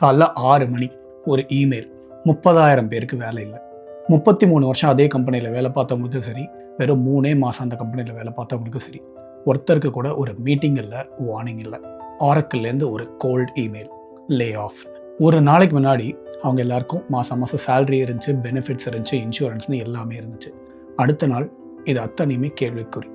காலைல 6 மணி ஒரு இமெயில். 30,000 பேருக்கு வேலை இல்லை. 33 வருஷம் அதே கம்பெனியில் வேலை பார்த்தவங்களுக்கும் சரி, வெறும் 3 மாதம் அந்த கம்பெனியில் வேலை பார்த்தவங்களுக்கும் சரி, ஒருத்தருக்கு கூட ஒரு மீட்டிங் இல்லை, வார்னிங் இல்லை. ஆரக்கிள்லேருந்து ஒரு கோல்ட் இமெயில், லே ஆஃப். ஒரு நாளைக்கு முன்னாடி அவங்க எல்லாருக்கும் மாதம் சேலரி இருந்துச்சு, பெனிஃபிட்ஸ் இருந்துச்சு, இன்சூரன்ஸ்னு எல்லாமே இருந்துச்சு. அடுத்த நாள் இது அத்தனையுமே கேள்விக்குறி.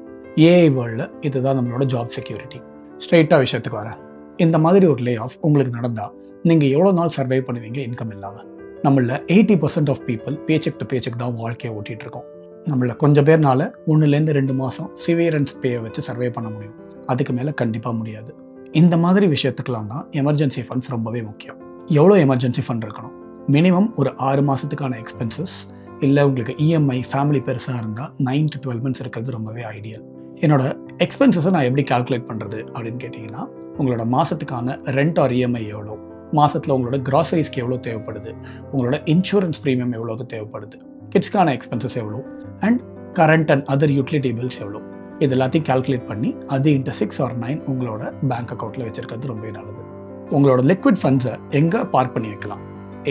ஏஐ வேர்ல்டில் இதுதான் நம்மளோட ஜாப் செக்யூரிட்டி. ஸ்ட்ரெயிட்டாக விஷயத்துக்கு வரேன். இந்த மாதிரி ஒரு லே ஆஃப் உங்களுக்கு நடந்தால் நீங்கள் எவ்வளோ நாள் சர்வை பண்ணுவீங்க இன்கம் இல்லாமல்? நம்மள 80% of people paycheck to paycheck தான் வாழ்க்கையை ஓட்டிகிட்டு இருக்கோம். நம்மள கொஞ்சம் பேர்னால 1-2 மாதம் சிவியரன்ஸ் பேயை வச்சு சர்வை பண்ண முடியும். அதுக்கு மேலே கண்டிப்பாக முடியாது. இந்த மாதிரி விஷயத்துக்கெல்லாம் தான் எமர்ஜென்சி ஃபண்ட்ஸ் ரொம்பவே முக்கியம். எவ்வளோ எமர்ஜென்சி ஃபண்ட் இருக்கணும்? மினிமம் ஒரு 6 மாதத்துக்கான எக்ஸ்பென்சஸ், இல்லை உங்களுக்கு இஎம்ஐ ஃபேமிலி பெருசாக இருந்தால் 9 to 12 months இருக்கிறது ரொம்பவே ஐடியல். என்னோட எக்ஸ்பென்சஸை நான் எப்படி கால்குலேட் பண்ணுறது அப்படின்னு கேட்டிங்கன்னா, உங்களோட மாதத்துக்கான ரெண்ட் ஆர் இஎம்ஐ எவ்வளோ, மாதத்தில் உங்களோட கிராசரிஸ்க்கு எவ்வளோ தேவைப்படுது, உங்களோட இன்சூரன்ஸ் ப்ரீமியம் எவ்வளோக்கு தேவைப்படுது, கிட்ஸ்க்கான எக்ஸ்பென்சஸ் எவ்வளோ, and current and other utility bills எவ்வளோ, இது எல்லாத்தையும் கால்குலேட் பண்ணி அது இன்ட்டு 6 or 9 உங்களோட பேங்க் அக்கௌண்ட்டில் வச்சுருக்கிறது ரொம்பவே நல்லது. உங்களோட லிக்விட் ஃபண்ட்ஸை எங்கே பார்க் பண்ணி வைக்கலாம்?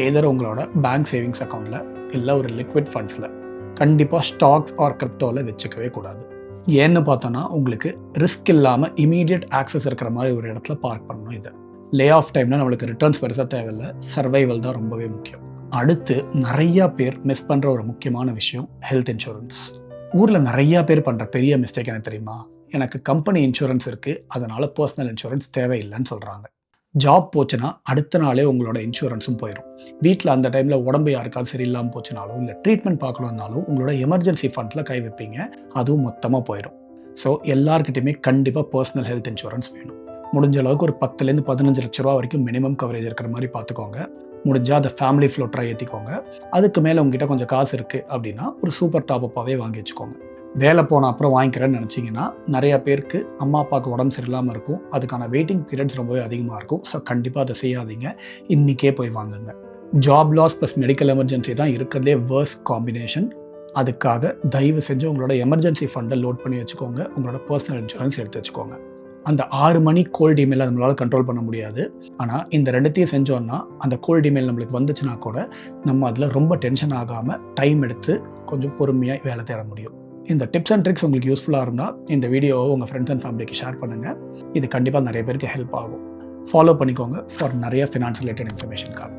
ஏதர் உங்களோட பேங்க் சேவிங்ஸ் அக்கௌண்ட்டில், இல்லை ஒரு லிக்விட் ஃபண்ட்ஸில். கண்டிப்பாக ஸ்டாக்ஸ் ஆர் கிரிப்டோவில் வச்சுக்கவே கூடாது. ஏன்னு பார்த்தோன்னா உங்களுக்கு ரிஸ்க் இல்லாமல் இமீடியட் ஆக்சஸ் இருக்கிற மாதிரி ஒரு இடத்துல பார்க் பண்ணணும். இது லே ஆஃப் டைம்னா நம்மளுக்கு ரிட்டர்ன்ஸ் பெருசாக தேவையில்லை, சர்வைவல் தான் ரொம்பவே முக்கியம். அடுத்து நிறையா பேர் மிஸ் பண்ணுற ஒரு முக்கியமான விஷயம் ஹெல்த் இன்சூரன்ஸ். ஊரில் நிறையா பேர் பண்ணுற பெரிய மிஸ்டேக் எனக்கு தெரியுமா? எனக்கு கம்பெனி இன்சூரன்ஸ் இருக்குது, அதனால் பர்சனல் இன்சூரன்ஸ் தேவையில்லைன்னு சொல்கிறாங்க. ஜாப் போச்சுன்னா அடுத்த நாளே உங்களோட இன்சூரன்ஸும் போயிடும். வீட்டில் அந்த டைமில் உடம்பு யாருக்காவது சரியில்லாமல் போச்சுனாலும், இல்லை ட்ரீட்மெண்ட் பார்க்கணுன்னாலும் உங்களோட எமர்ஜென்சி ஃபண்டில் கை வைப்பீங்க, அதுவும் மொத்தமாக போயிடும். ஸோ எல்லாருக்கிட்டையுமே கண்டிப்பாக பர்சனல் ஹெல்த் இன்சூரன்ஸ் வேணும். முடிஞ்ச அளவுக்கு ஒரு 10 to 15 லட்ச ரூபா வரைக்கும் மினிமம் கவரேஜ் இருக்கிற மாதிரி பார்த்துக்கோங்க. முடிஞ்சால் அதை ஃபேமிலி ஃப்ளோட்டராக ஏற்றிக்கோங்க. அதுக்கு மேலே உங்ககிட்ட கொஞ்சம் காசு இருக்குது அப்படின்னா ஒரு சூப்பர் டாப்அப்பாகவே வாங்கி வச்சுக்கோங்க. வேலை போன அப்புறம் வாங்கிக்கிறேன்னு நினச்சிங்கன்னா நிறையா பேருக்கு அம்மா அப்பாவுக்கு உடம்பு சரியில்லாமல் இருக்கும், அதுக்கான வெயிட்டிங் பீரியட்ஸ் ரொம்பவே அதிகமாக இருக்கும். ஸோ கண்டிப்பாக அதை செய்யாதீங்க, இன்றைக்கே போய் வாங்குங்க. Job loss plus medical emergency தான் இருக்கிறதே வேர்ஸ்ட் காம்பினேஷன். அதுக்காக தயவு செஞ்சு உங்களோட எமர்ஜென்சி ஃபண்டை லோட் பண்ணி வச்சுக்கோங்க, உங்களோட பர்சனல் இன்சூரன்ஸ் எடுத்து வச்சுக்கோங்க. அந்த 6 மணி கோல்ட் இமெயில் நம்மளால் கண்ட்ரோல் பண்ண முடியாது. ஆனால் இந்த ரெண்டுத்தையும் செஞ்சோன்னா அந்த கோல்ட் இமெயில் நம்மளுக்கு வந்துச்சுன்னா கூட நம்ம அதில் ரொம்ப டென்ஷன் ஆகாமல் டைம் எடுத்து கொஞ்சம் பொறுமையாக வேலை தேட முடியும். இந்த டிப்ஸ் அண்ட் ட்ரிக்ஸ் உங்களுக்கு யூஸ்ஃபுல்லாக இருந்தால் இந்த வீடியோவை உங்கள் ஃப்ரெண்ட்ஸ் அண்ட் ஃபேமிலிக்கு ஷேர் பண்ணுங்கள். இது கண்டிப்பாக நிறைய பேருக்கு ஹெல்ப் ஆகும். ஃபாலோ பண்ணிக்கோங்க ஃபார் நிறைய ஃபினான்ஸ் ரிலேட்டட் இன்ஃபர்மேஷனுக்காக.